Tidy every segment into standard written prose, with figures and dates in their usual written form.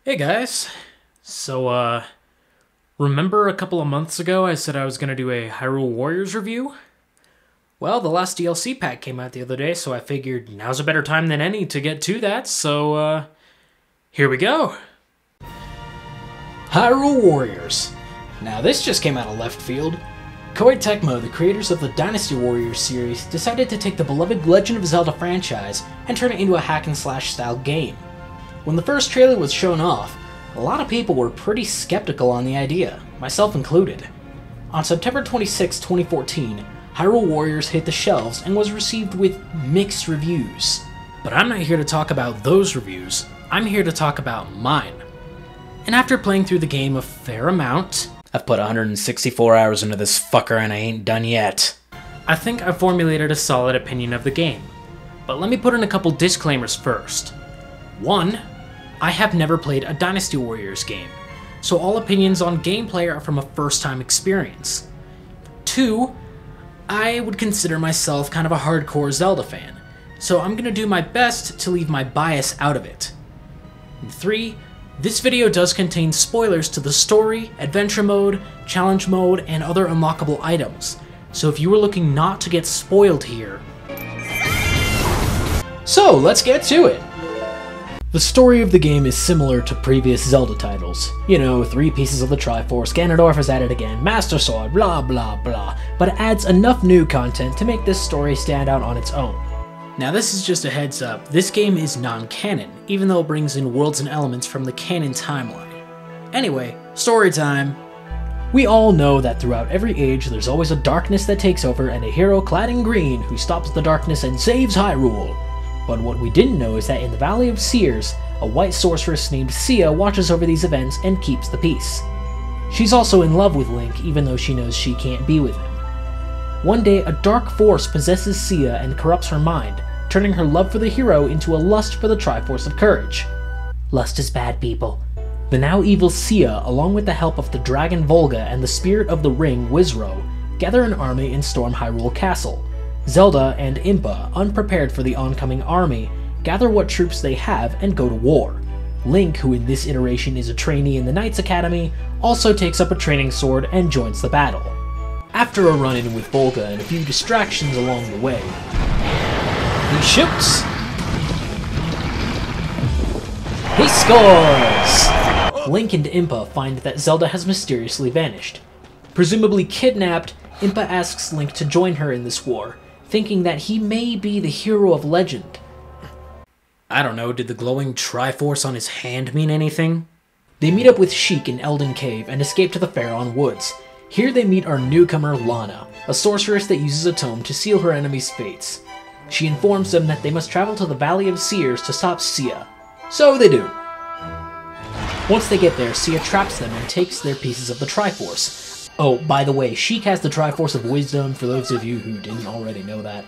Hey guys. Remember a couple of months ago I said I was gonna do a Hyrule Warriors review? Well, the last DLC pack came out the other day, so I figured now's a better time than any to get to that, so, here we go! Hyrule Warriors. Now this just came out of left field. Koei Tecmo, the creators of the Dynasty Warriors series, decided to take the beloved Legend of Zelda franchise and turn it into a hack-and-slash style game. When the first trailer was shown off, a lot of people were pretty skeptical on the idea, myself included. On September 26, 2014, Hyrule Warriors hit the shelves and was received with mixed reviews. But I'm not here to talk about those reviews, I'm here to talk about mine. And after playing through the game a fair amount, I've put 164 hours into this fucker and I ain't done yet, I think I've formulated a solid opinion of the game. But let me put in a couple disclaimers first. 1. I have never played a Dynasty Warriors game, so all opinions on gameplay are from a first-time experience. 2. I would consider myself kind of a hardcore Zelda fan, so I'm gonna do my best to leave my bias out of it. And 3. This video does contain spoilers to the story, adventure mode, challenge mode, and other unlockable items, so if you were looking not to get spoiled here... So, let's get to it! The story of the game is similar to previous Zelda titles. You know, 3 pieces of the Triforce, Ganondorf is at it again, Master Sword, blah blah blah, but it adds enough new content to make this story stand out on its own. Now this is just a heads up, this game is non-canon, even though it brings in worlds and elements from the canon timeline. Anyway, story time! We all know that throughout every age there's always a darkness that takes over and a hero clad in green who stops the darkness and saves Hyrule. But what we didn't know is that in the Valley of Seers, a white sorceress named Sia watches over these events and keeps the peace. She's also in love with Link, even though she knows she can't be with him. One day, a dark force possesses Sia and corrupts her mind, turning her love for the hero into a lust for the Triforce of Courage. Lust is bad, people. The now evil Sia, along with the help of the dragon Volga and the spirit of the ring Wizro, gather an army and storm Hyrule Castle. Zelda and Impa, unprepared for the oncoming army, gather what troops they have and go to war. Link, who in this iteration is a trainee in the Knights Academy, also takes up a training sword and joins the battle. After a run-in with Volga and a few distractions along the way, he shoots! He scores! Link and Impa find that Zelda has mysteriously vanished. Presumably kidnapped, Impa asks Link to join her in this war, thinking that he may be the hero of legend. I don't know, did the glowing Triforce on his hand mean anything? They meet up with Sheik in Elden Cave and escape to the Faron Woods. Here they meet our newcomer Lana, a sorceress that uses a tome to seal her enemies' fates. She informs them that they must travel to the Valley of Seers to stop Sia. So they do. Once they get there, Sia traps them and takes their pieces of the Triforce. Oh, by the way, Sheik has the Triforce of Wisdom, for those of you who didn't already know that.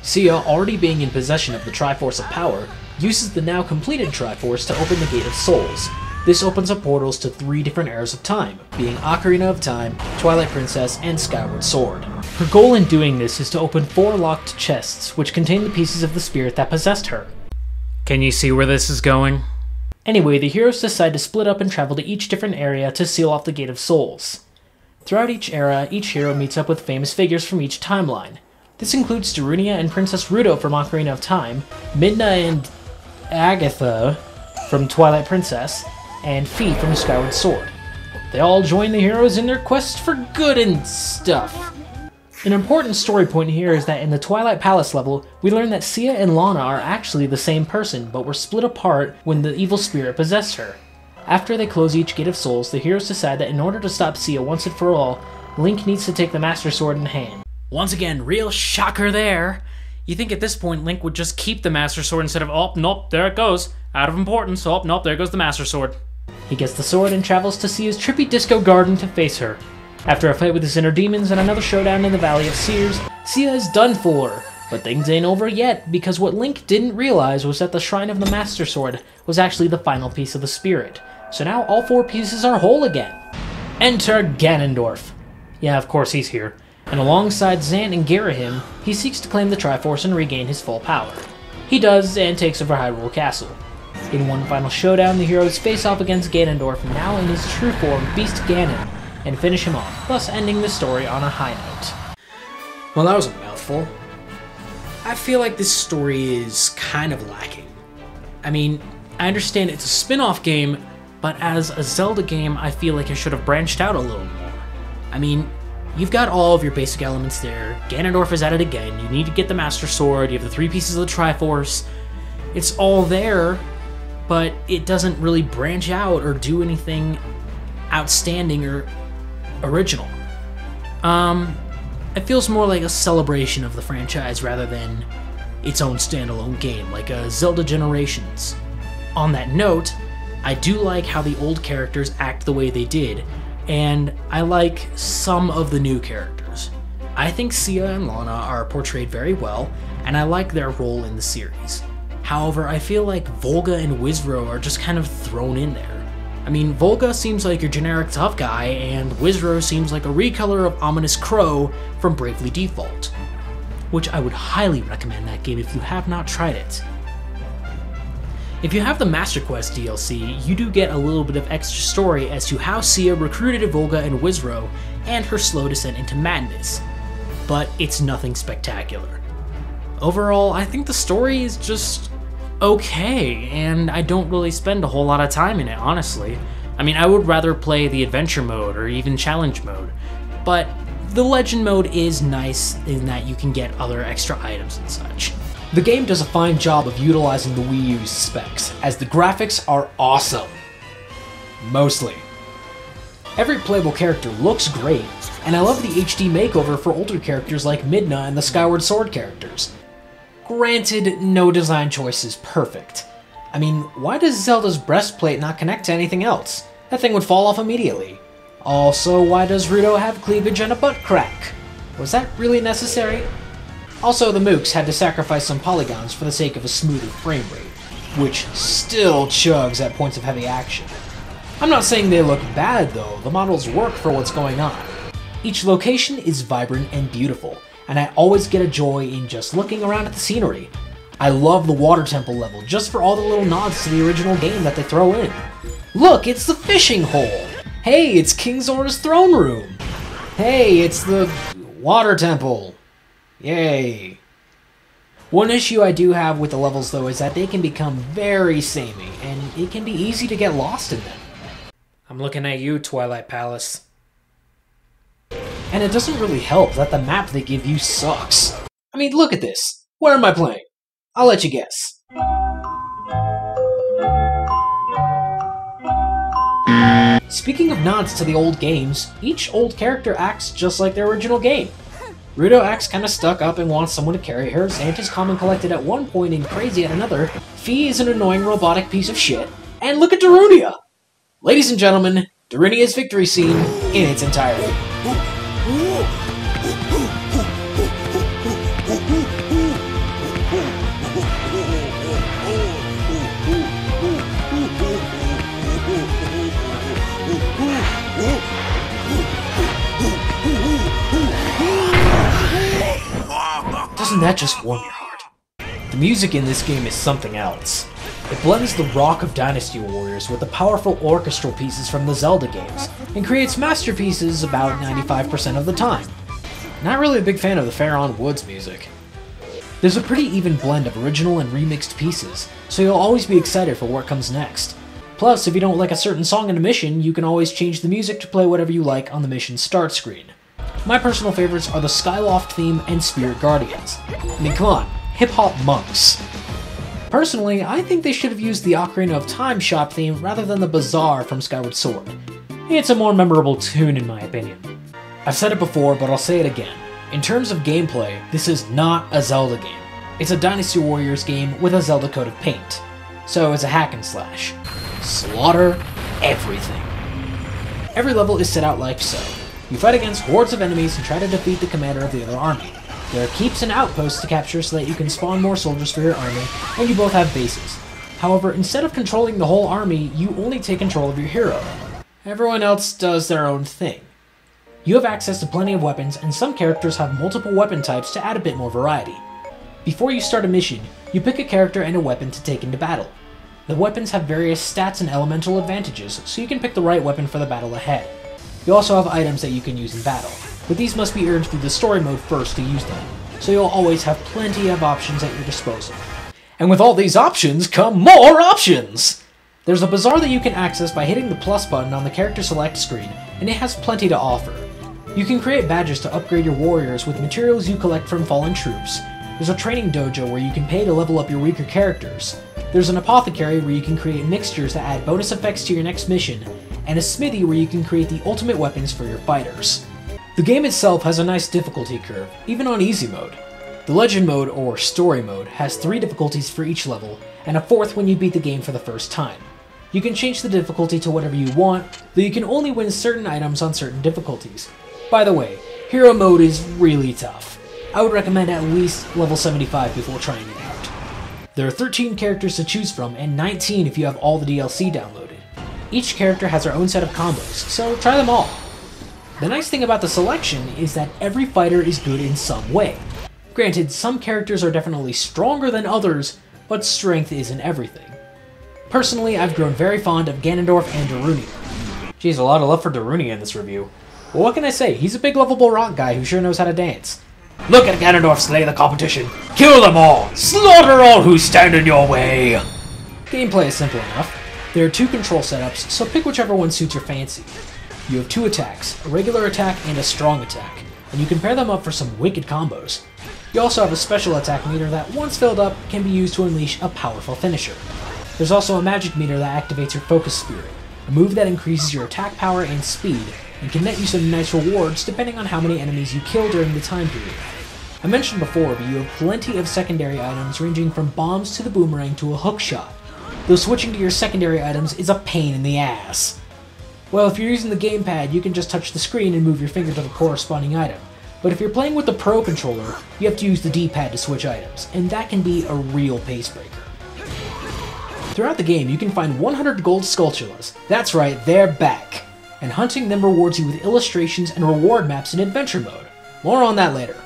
Sia, already being in possession of the Triforce of Power, uses the now completed Triforce to open the Gate of Souls. This opens up portals to 3 different eras of time, being Ocarina of Time, Twilight Princess, and Skyward Sword. Her goal in doing this is to open 4 locked chests, which contain the pieces of the spirit that possessed her. Can you see where this is going? Anyway, the heroes decide to split up and travel to each different area to seal off the Gate of Souls. Throughout each era, each hero meets up with famous figures from each timeline. This includes Darunia and Princess Ruto from Ocarina of Time, Midna and Agatha from Twilight Princess, and Fi from Skyward Sword. They all join the heroes in their quest for good and stuff. An important story point here is that in the Twilight Palace level, we learn that Sia and Lana are actually the same person, but were split apart when the evil spirit possessed her. After they close each Gate of Souls, the heroes decide that in order to stop Sia once and for all, Link needs to take the Master Sword in hand. Once again, real shocker there! You think at this point Link would just keep the Master Sword instead of, oh, nope, there it goes. Out of importance, oh, nope, there goes the Master Sword. He gets the sword and travels to Sia's trippy disco garden to face her. After a fight with his inner demons and another showdown in the Valley of Seers, Sia is done for. But things ain't over yet, because what Link didn't realize was that the Shrine of the Master Sword was actually the final piece of the spirit. So now all 4 pieces are whole again. Enter Ganondorf. Yeah, of course he's here. And alongside Zant and Girahim, he seeks to claim the Triforce and regain his full power. He does, and takes over Hyrule Castle. In one final showdown, the heroes face off against Ganondorf, now in his true form, Beast Ganon, and finish him off, thus ending the story on a high note. Well, that was a mouthful. I feel like this story is kind of lacking. I mean, I understand it's a spin-off game, but as a Zelda game, I feel like it should have branched out a little more. I mean, you've got all of your basic elements there, Ganondorf is at it again, you need to get the Master Sword, you have the 3 pieces of the Triforce, it's all there, but it doesn't really branch out or do anything outstanding or original. It feels more like a celebration of the franchise rather than its own standalone game, like a Zelda Generations. On that note, I do like how the old characters act the way they did, and I like some of the new characters. I think Cia and Lana are portrayed very well, and I like their role in the series. However, I feel like Volga and Wizrow are just kind of thrown in there. I mean, Volga seems like your generic tough guy, and Wizrow seems like a recolor of Ominous Crow from Bravely Default, which I would highly recommend that game if you have not tried it. If you have the Master Quest DLC, you do get a little bit of extra story as to how Cia recruited Volga and Wizrow and her slow descent into madness, but it's nothing spectacular. Overall, I think the story is just okay, and I don't really spend a whole lot of time in it, honestly. I mean, I would rather play the adventure mode or even challenge mode, but the legend mode is nice in that you can get other extra items and such. The game does a fine job of utilizing the Wii U's specs, as the graphics are awesome. Mostly. Every playable character looks great, and I love the HD makeover for older characters like Midna and the Skyward Sword characters. Granted, no design choice is perfect. I mean, why does Zelda's breastplate not connect to anything else? That thing would fall off immediately. Also, why does Ruto have cleavage and a butt crack? Was that really necessary? Also, the Mooks had to sacrifice some polygons for the sake of a smoother frame rate, which still chugs at points of heavy action. I'm not saying they look bad though, the models work for what's going on. Each location is vibrant and beautiful, and I always get a joy in just looking around at the scenery. I love the water temple level just for all the little nods to the original game that they throw in. Look, it's the fishing hole! Hey, it's King Zora's throne room! Hey, it's the water temple! Yay! One issue I do have with the levels though is that they can become very samey, and it can be easy to get lost in them. I'm looking at you, Twilight Palace. And it doesn't really help that the map they give you sucks. I mean, look at this. Where am I playing? I'll let you guess. Speaking of nods to the old games, each old character acts just like their original game. Ruto acts kinda stuck up and wants someone to carry her, Zant is calm and collected at one point and crazy at another, Fi is an annoying robotic piece of shit, and look at Darunia! Ladies and gentlemen, Darunia's victory scene in its entirety. Doesn't that just warm your heart? The music in this game is something else. It blends the rock of Dynasty Warriors with the powerful orchestral pieces from the Zelda games, and creates masterpieces about 95% of the time. Not really a big fan of the Faron Woods music. There's a pretty even blend of original and remixed pieces, so you'll always be excited for what comes next. Plus, if you don't like a certain song in a mission, you can always change the music to play whatever you like on the mission's start screen. My personal favorites are the Skyloft theme and Spirit Guardians. I mean, come on, hip-hop monks. Personally, I think they should have used the Ocarina of Time shop theme rather than the Bazaar from Skyward Sword. It's a more memorable tune in my opinion. I've said it before, but I'll say it again. In terms of gameplay, this is not a Zelda game. It's a Dynasty Warriors game with a Zelda coat of paint. So it's a hack and slash. Slaughter everything. Every level is set out like so. You fight against hordes of enemies and try to defeat the commander of the other army. There are keeps and outposts to capture so that you can spawn more soldiers for your army, and you both have bases. However, instead of controlling the whole army, you only take control of your hero. Everyone else does their own thing. You have access to plenty of weapons, and some characters have multiple weapon types to add a bit more variety. Before you start a mission, you pick a character and a weapon to take into battle. The weapons have various stats and elemental advantages, so you can pick the right weapon for the battle ahead. You also have items that you can use in battle, but these must be earned through the story mode first to use them, so you'll always have plenty of options at your disposal. And with all these options come more options! There's a bazaar that you can access by hitting the plus button on the character select screen, and it has plenty to offer. You can create badges to upgrade your warriors with materials you collect from fallen troops. There's a training dojo where you can pay to level up your weaker characters. There's an apothecary where you can create mixtures that add bonus effects to your next mission, and a smithy where you can create the ultimate weapons for your fighters. The game itself has a nice difficulty curve, even on easy mode. The Legend mode, or Story mode, has 3 difficulties for each level, and a 4th when you beat the game for the first time. You can change the difficulty to whatever you want, though you can only win certain items on certain difficulties. By the way, Hero mode is really tough. I would recommend at least level 75 before trying it out. There are 13 characters to choose from, and 19 if you have all the DLC downloaded. Each character has their own set of combos, so try them all. The nice thing about the selection is that every fighter is good in some way. Granted, some characters are definitely stronger than others, but strength isn't everything. Personally, I've grown very fond of Ganondorf and Darunia. Geez, a lot of love for Darunia in this review. Well, what can I say? He's a big lovable rock guy who sure knows how to dance. Look at Ganondorf slay the competition! Kill them all! Slaughter all who stand in your way! Gameplay is simple enough. There are 2 control setups, so pick whichever one suits your fancy. You have 2 attacks, a regular attack and a strong attack, and you can pair them up for some wicked combos. You also have a special attack meter that, once filled up, can be used to unleash a powerful finisher. There's also a magic meter that activates your Focus Spirit, a move that increases your attack power and speed, and can net you some nice rewards depending on how many enemies you kill during the time period. I mentioned before, but you have plenty of secondary items ranging from bombs to the boomerang to a hook shot, though switching to your secondary items is a pain in the ass. Well, if you're using the gamepad, you can just touch the screen and move your finger to the corresponding item, but if you're playing with the Pro Controller, you have to use the D-pad to switch items, and that can be a real pace breaker. Throughout the game, you can find 100 gold Skulltulas. That's right, they're back! And hunting them rewards you with illustrations and reward maps in Adventure mode. More on that later.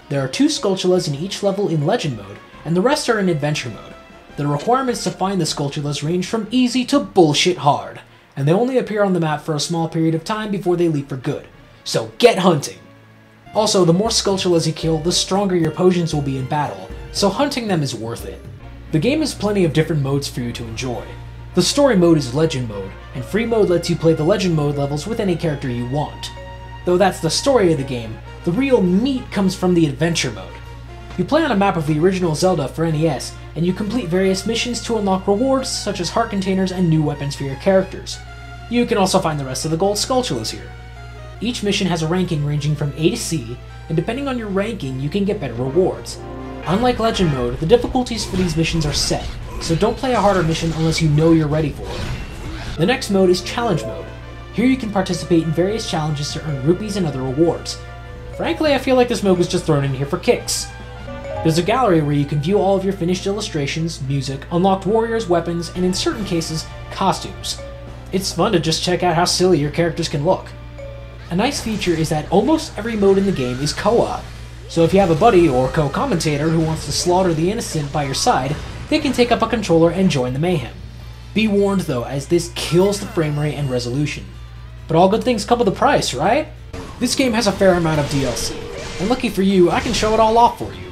There are 2 Skulltulas in each level in Legend mode, and the rest are in Adventure mode. The requirements to find the Skulltulas range from easy to bullshit hard, and they only appear on the map for a small period of time before they leave for good. So get hunting! Also, the more Skulltulas you kill, the stronger your potions will be in battle, so hunting them is worth it. The game has plenty of different modes for you to enjoy. The Story mode is Legend mode, and Free mode lets you play the Legend mode levels with any character you want. Though that's the story of the game, the real meat comes from the Adventure mode. You play on a map of the original Zelda for NES, and you complete various missions to unlock rewards such as heart containers and new weapons for your characters. You can also find the rest of the gold Skulltulas here. Each mission has a ranking ranging from A to C, and depending on your ranking, you can get better rewards. Unlike Legend mode, the difficulties for these missions are set, so don't play a harder mission unless you know you're ready for it. The next mode is Challenge mode. Here you can participate in various challenges to earn rupees and other rewards. Frankly, I feel like this mode was just thrown in here for kicks. There's a gallery where you can view all of your finished illustrations, music, unlocked warriors, weapons, and in certain cases, costumes. It's fun to just check out how silly your characters can look. A nice feature is that almost every mode in the game is co-op, so if you have a buddy or co-commentator who wants to slaughter the innocent by your side, they can take up a controller and join the mayhem. Be warned though, as this kills the frame rate and resolution. But all good things come with a price, right? This game has a fair amount of DLC, and lucky for you, I can show it all off for you.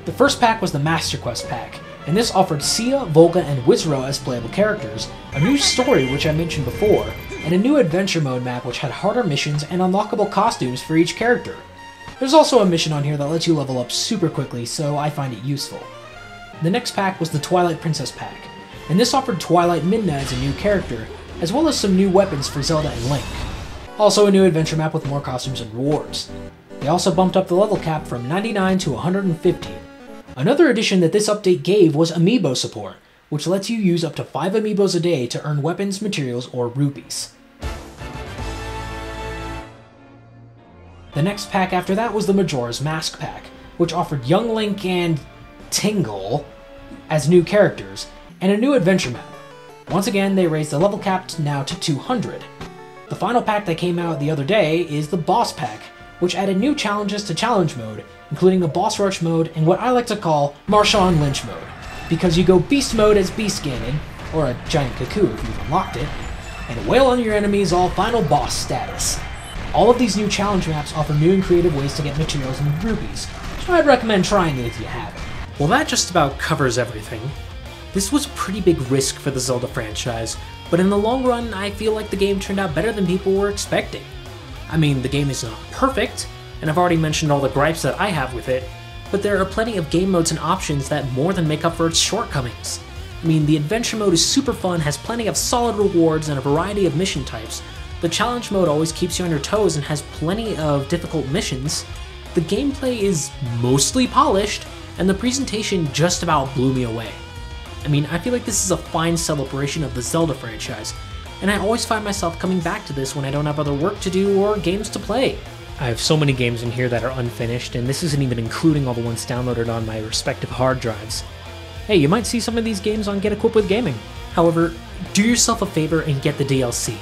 The first pack was the Master Quest pack, and this offered Sia, Volga, and Wizro as playable characters, a new story which I mentioned before, and a new adventure mode map which had harder missions and unlockable costumes for each character. There's also a mission on here that lets you level up super quickly, so I find it useful. The next pack was the Twilight Princess pack, and this offered Twilight Midna as a new character, as well as some new weapons for Zelda and Link. Also a new adventure map with more costumes and rewards. They also bumped up the level cap from 99 to 150. Another addition that this update gave was amiibo support, which lets you use up to 5 amiibos a day to earn weapons, materials, or rupees. The next pack after that was the Majora's Mask pack, which offered Young Link and Tingle as new characters, and a new adventure map. Once again, they raised the level cap now to 200. The final pack that came out the other day is the Boss Pack, which added new challenges to Challenge mode, including a Boss Rush mode and what I like to call Marshawn Lynch mode, because you go Beast mode as Beast Ganon, or a giant cuckoo if you've unlocked it, and wail on your enemies all final boss status. All of these new challenge maps offer new and creative ways to get materials and rupees, so I'd recommend trying it if you haven't. Well, that just about covers everything. This was a pretty big risk for the Zelda franchise, but in the long run, I feel like the game turned out better than people were expecting. I mean, the game is not perfect, and I've already mentioned all the gripes that I have with it, but there are plenty of game modes and options that more than make up for its shortcomings. I mean, the adventure mode is super fun, has plenty of solid rewards and a variety of mission types. The challenge mode always keeps you on your toes and has plenty of difficult missions. The gameplay is mostly polished, and the presentation just about blew me away. I mean, I feel like this is a fine celebration of the Zelda franchise, and I always find myself coming back to this when I don't have other work to do or games to play. I have so many games in here that are unfinished, and this isn't even including all the ones downloaded on my respective hard drives. Hey, you might see some of these games on Get Equipped with Gaming. However, do yourself a favor and get the DLC,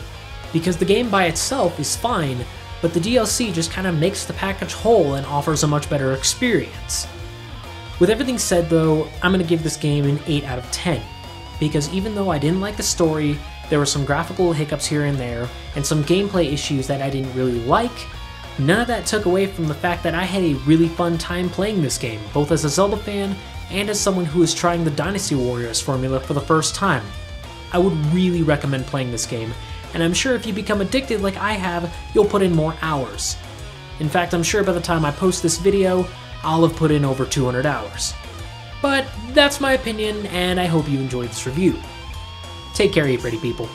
because the game by itself is fine, but the DLC just kind of makes the package whole and offers a much better experience. With everything said though, I'm going to give this game an 8 out of 10, because even though I didn't like the story, there were some graphical hiccups here and there, and some gameplay issues that I didn't really like, none of that took away from the fact that I had a really fun time playing this game, both as a Zelda fan and as someone who is trying the Dynasty Warriors formula for the first time. I would really recommend playing this game, and I'm sure if you become addicted like I have, you'll put in more hours. In fact, I'm sure by the time I post this video, I'll have put in over 200 hours. But that's my opinion, and I hope you enjoyed this review. Take care, you pretty people.